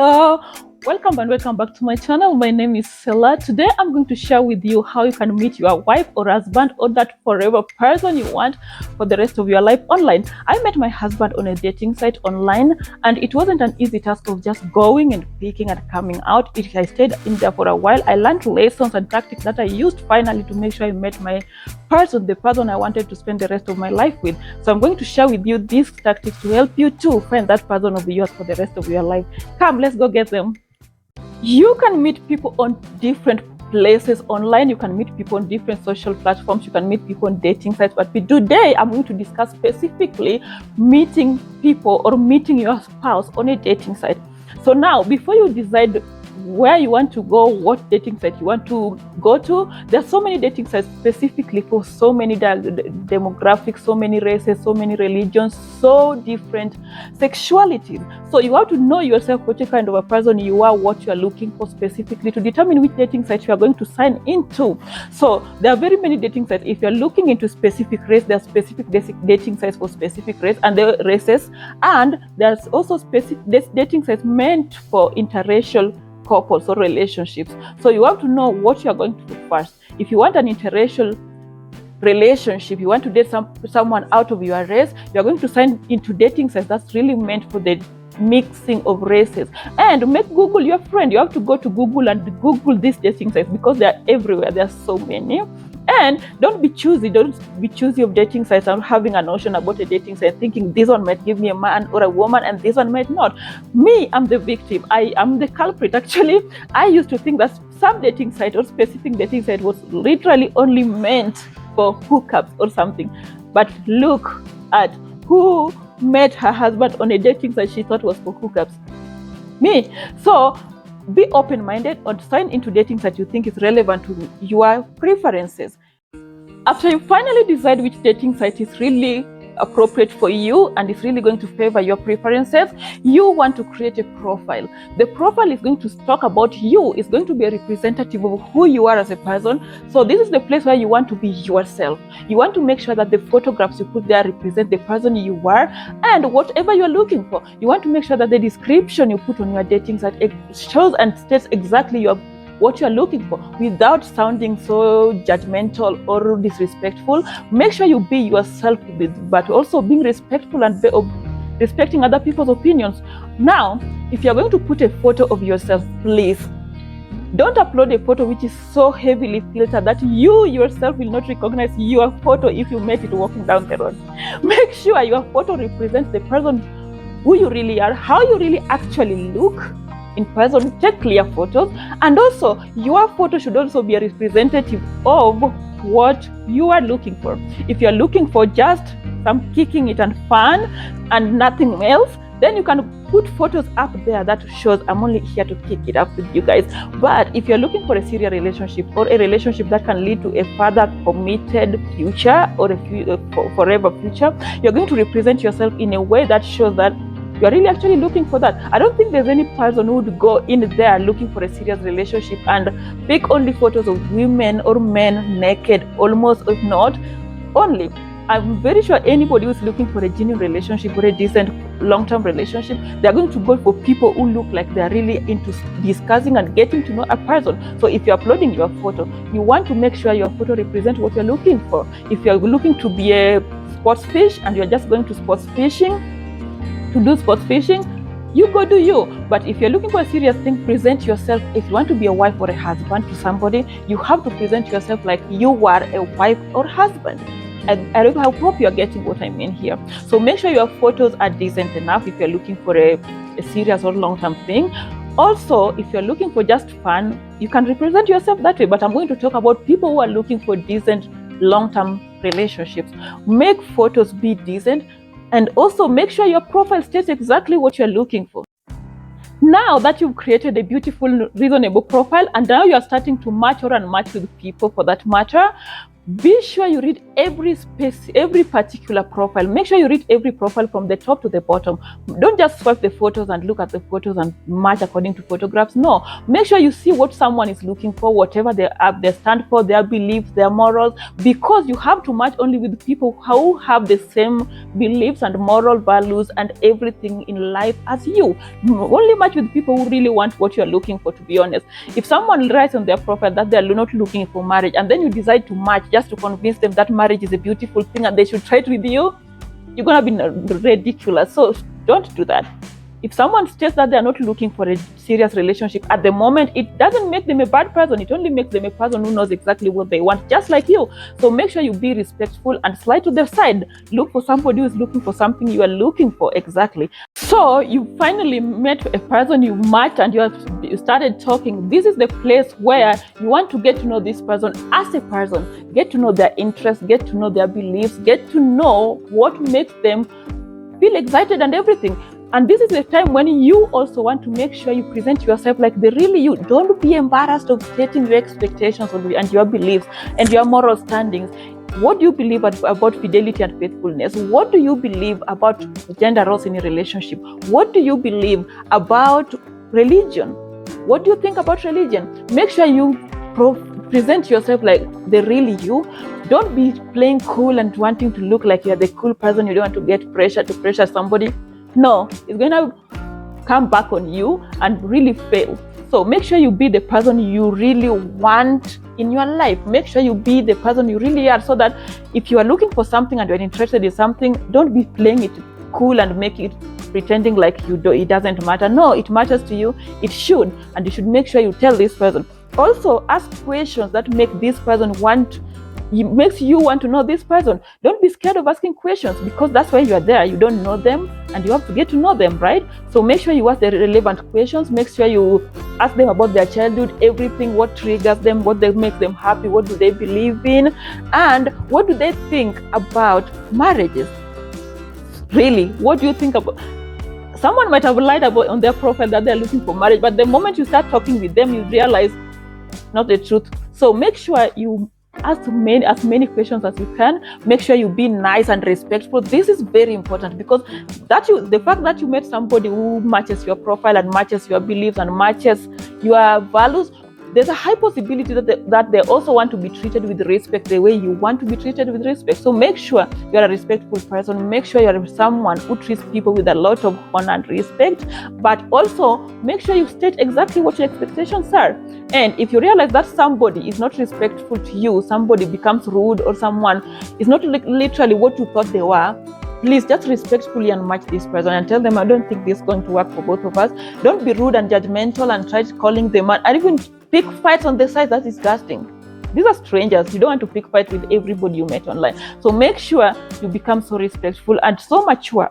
Hello, welcome and welcome back to my channel. My name is Sela. Today I'm going to share with you how you can meet your wife or husband or that forever person you want for the rest of your life online. I met my husband on a dating site online, and it wasn't an easy task of just going and picking and coming out. I stayed in there for a while. I learned lessons and tactics that I used finally to make sure I met my person, the person I wanted to spend the rest of my life with. So I'm going to share with you these tactics to help you to find that person of yours for the rest of your life. Come, let's go get them. You can meet people on different places online. You can meet people on different social platforms. You can meet people on dating sites. But today I'm going to discuss specifically meeting people or meeting your spouse on a dating site. So now, before you decide where you want to go, what dating site you want to go to, there's so many dating sites specifically for so many demographics, so many races, so many religions, so different sexualities. So you have to know yourself, what kind of a person you are, what you are looking for specifically to determine which dating site you are going to sign into. So there are very many dating sites. If you're looking into specific race, there are specific dating sites for specific race and the races, and there's also specific dating sites meant for interracial couples or relationships. So you have to know what you are going to do first. If you want an interracial relationship, you want to date someone out of your race, you are going to sign into dating sites that's really meant for the mixing of races. And make Google your friend. You have to go to Google and Google these dating sites because they are everywhere. There are so many. And don't be choosy. Don't be choosy of dating sites and having a notion about a dating site, thinking this one might give me a man or a woman and this one might not. Me, I'm the victim. I am the culprit. Actually, I used to think that some dating site or specific dating site was literally only meant for hookups or something. But look at who met her husband on a dating site she thought was for hookups. Me. So be open-minded or sign into dating that you think is relevant to your preferences. After you finally decide which dating site is really appropriate for you and is really going to favor your preferences, you want to create a profile. The profile is going to talk about you. It's going to be a representative of who you are as a person. So this is the place where you want to be yourself. You want to make sure that the photographs you put there represent the person you are and whatever you're looking for. You want to make sure that the description you put on your dating site shows and states exactly what you're looking for without sounding so judgmental or disrespectful. Make sure you be yourself, but also being respectful and respecting other people's opinions. Now, if you're going to put a photo of yourself, please don't upload a photo which is so heavily filtered that you yourself will not recognize your photo if you met it walking down the road. Make sure your photo represents the person who you really are, how you really actually look in person. Take clear photos, and also your photo should also be a representative of what you are looking for. If you're looking for just some kicking it and fun and nothing else, then you can put photos up there that shows I'm only here to kick it up with you guys. But if you're looking for a serious relationship or a relationship that can lead to a further committed future or a forever future, you're going to represent yourself in a way that shows that you're really actually looking for that. I don't think there's any person who would go in there looking for a serious relationship and pick only photos of women or men naked, almost, if not only. I'm very sure anybody who's looking for a genuine relationship or a decent long-term relationship, they're going to go for people who look like they're really into discussing and getting to know a person. So if you're uploading your photo, you want to make sure your photo represents what you're looking for. If you're looking to be a sports fish and you're just going to sports fishing, to do sports fishing, you go do you. But if you're looking for a serious thing, present yourself. If you want to be a wife or a husband to somebody, you have to present yourself like you are a wife or husband. And I hope you're getting what I mean here. So make sure your photos are decent enough if you're looking for a serious or long-term thing. Also, if you're looking for just fun, you can represent yourself that way. But I'm going to talk about people who are looking for decent long-term relationships. Make photos be decent. And also make sure your profile states exactly what you're looking for. Now that you've created a beautiful, reasonable profile, and now you're starting to match or unmatch with people for that matter, Be sure you read every particular profile. Make sure you read every profile from the top to the bottom. Don't just swipe the photos and look at the photos and match according to photographs. No, make sure you see what someone is looking for, whatever they stand for, their beliefs, their morals, because you have to match only with people who have the same beliefs and moral values and everything in life as you. Only match with people who really want what you're looking for, to be honest. If someone writes on their profile that they're not looking for marriage, and then you decide to match just to convince them that marriage is a beautiful thing and they should try it with you, you're gonna be ridiculous. So don't do that. If someone states that they're not looking for a serious relationship at the moment, it doesn't make them a bad person. It only makes them a person who knows exactly what they want, just like you. So make sure you be respectful and slide to the side. Look for somebody who is looking for something you are looking for exactly. So you finally met a person, you matched, and you started talking. This is the place where you want to get to know this person as a person. Get to know their interests, get to know their beliefs, get to know what makes them feel excited and everything. And this is the time when you also want to make sure you present yourself like the real you. Don't be embarrassed of stating your expectations and your beliefs and your moral standings. What do you believe about fidelity and faithfulness? What do you believe about gender roles in a relationship? What do you believe about religion? What do you think about religion? Make sure you present yourself like the real you. Don't be playing cool and wanting to look like you're the cool person. You don't want to get pressure to pressure somebody. No, it's going to come back on you and really fail. So make sure you be the person you really want in your life. Make sure you be the person you really are, so that if you are looking for something and you're interested in something, don't be playing it cool and make it pretending like it doesn't matter. No, it matters to you. It should. And you should make sure you tell this person. Also, ask questions that make this person makes you want to know this person. Don't be scared of asking questions, because that's why you are there. You don't know them and you have to get to know them, right? So make sure you ask the relevant questions. Make sure you ask them about their childhood, everything, what triggers them, what makes them happy, what do they believe in, and what do they think about marriages. Really, what do you think about? Someone might have lied about on their profile that they're looking for marriage, but the moment you start talking with them, you realize not the truth. So make sure you ask as many questions as you can. Make sure you be nice and respectful. This is very important, because the fact that you met somebody who matches your profile and matches your beliefs and matches your values, there's a high possibility that they also want to be treated with respect the way you want to be treated with respect. So make sure you're a respectful person. Make sure you're someone who treats people with a lot of honor and respect, but also make sure you state exactly what your expectations are. And if you realize that somebody is not respectful to you, somebody becomes rude, or someone is not literally what you thought they were, please just respectfully and match this person and tell them, I don't think this is going to work for both of us. Don't be rude and judgmental and try calling them out, and even pick fights on the side. That's disgusting. These are strangers. You don't want to pick fights with everybody you met online. So make sure you become so respectful and so mature.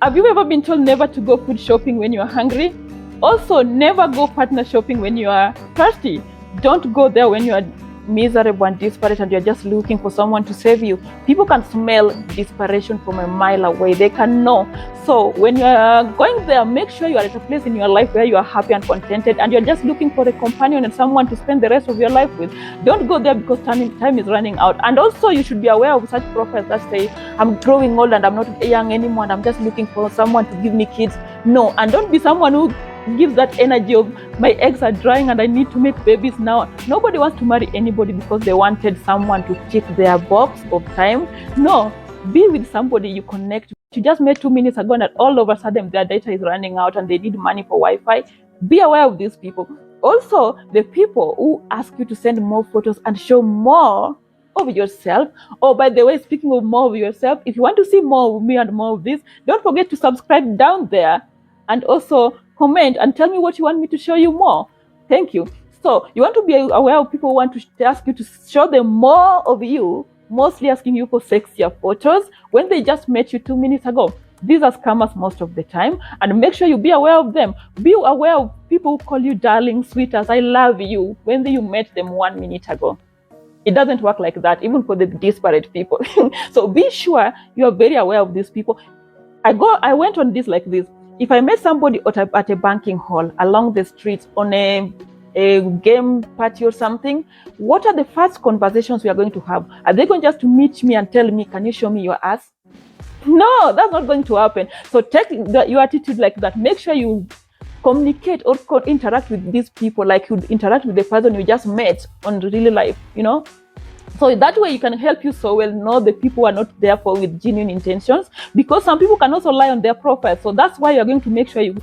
Have you ever been told never to go food shopping when you are hungry? Also, never go partner shopping when you are thirsty. Don't go there when you are miserable and desperate and you're just looking for someone to save you. People can smell desperation from a mile away. They can know. So when you're going there, make sure you are at a place in your life where you are happy and contented and you're just looking for a companion and someone to spend the rest of your life with. Don't go there because time is running out. And also, you should be aware of such profiles that say, I'm growing old and I'm not young anymore and I'm just looking for someone to give me kids. No, and don't be someone who gives that energy of my eggs are drying and I need to make babies now. Nobody wants to marry anybody because they wanted someone to tick their box of time. No, be with somebody you connect. You just met 2 minutes ago and all of a sudden their data is running out and they need money for Wi-Fi. Be aware of these people. Also, the people who ask you to send more photos and show more of yourself. Oh, by the way, speaking of more of yourself, if you want to see more of me and more of this, don't forget to subscribe down there and also comment and tell me what you want me to show you more. Thank you. So you want to be aware of people who want to ask you to show them more of you, mostly asking you for sexier photos when they just met you 2 minutes ago. These are scammers most of the time, and make sure you be aware of them. Be aware of people who call you darling, sweetheart, I love you when you met them 1 minute ago. It doesn't work like that, even for the disparate people. So be sure you are very aware of these people. I went on this like this. If I met somebody at a banking hall, along the streets, on a a game party or something, what are the first conversations we are going to have? Are they going just to meet me and tell me, can you show me your ass? No, that's not going to happen. So take your attitude like that. Make sure you communicate or interact with these people like you interact with the person you just met on real life, So that way you can help you so well know the people who are not there for with genuine intentions, because some people can also lie on their profile. So that's why you're going to make sure you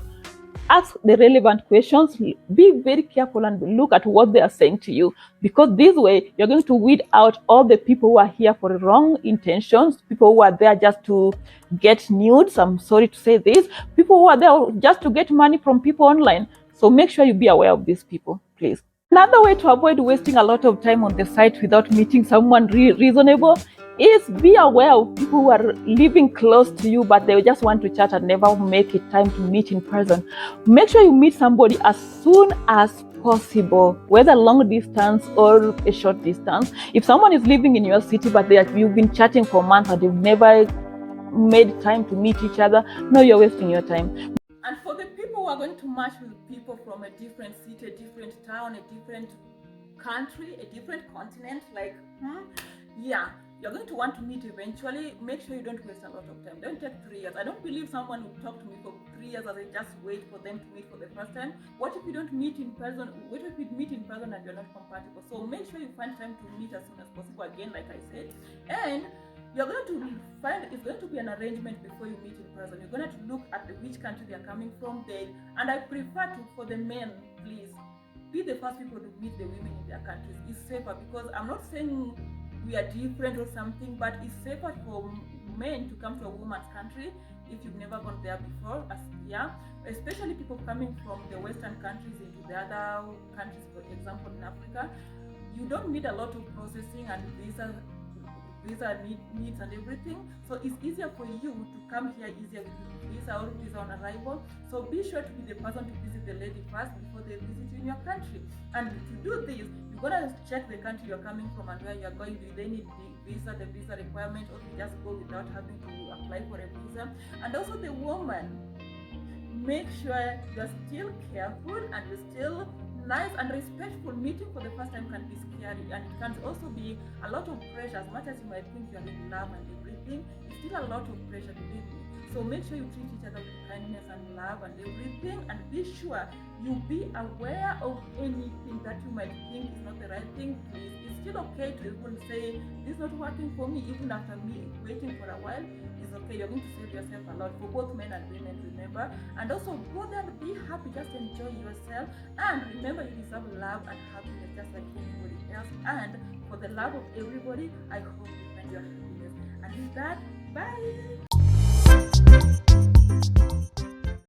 ask the relevant questions, be very careful and look at what they are saying to you, because this way you're going to weed out all the people who are here for wrong intentions, people who are there just to get nudes, I'm sorry to say this, people who are there just to get money from people online. So make sure you be aware of these people, please. Another way to avoid wasting a lot of time on the site without meeting someone reasonable is be aware of people who are living close to you, but they just want to chat and never make it time to meet in person. Make sure you meet somebody as soon as possible, whether long distance or a short distance. If someone is living in your city, but you've been chatting for months and you've never made time to meet each other, no, you're wasting your time. And for the people who are going to match with people from a different city, a different town, a different country, a different continent, yeah, you're going to want to meet eventually. Make sure you don't waste a lot of time. Don't take 3 years. I don't believe someone will talk to me for 3 years as I just wait for them to meet for the first time. What if you don't meet in person? What if you meet in person and you're not compatible? So make sure you find time to meet as soon as possible, again, like I said. And you're going to find it's going to be an arrangement before you meet in person. You're going to look at which country they're coming from. And I prefer for the men, please, be the first people to meet the women in their countries. It's safer, because I'm not saying we are different or something, but it's safer for men to come to a woman's country if you've never gone there before, especially people coming from the Western countries into the other countries, for example, in Africa. You don't need a lot of processing and visa needs and everything, so it's easier for you to come here easier with visa or visa on arrival. So be sure to be the person to visit the lady first before they visit you in your country. And to do this, you're gonna check the country you're coming from and where you're going. Do they need the visa requirement, or you just go without having to apply for a visa? And also the woman, make sure you're still careful and you're still nice and respectful. Meeting for the first time can be scary, and it can also be a lot of pressure. As much as you might think you're in love and everything, it's still a lot of pressure, believe me. So make sure you treat each other with kindness and love and everything, and be sure you be aware of anything that you might think is not the right thing. Please, it's still okay to even say, this is not working for me, even after me waiting for a while. It's okay. You're going to save yourself a lot, for both men and women, remember. And also go there and be happy, just enjoy yourself, and remember you deserve love and happiness just like anybody else. And for the love of everybody, I hope you find your happiness. And with that, bye.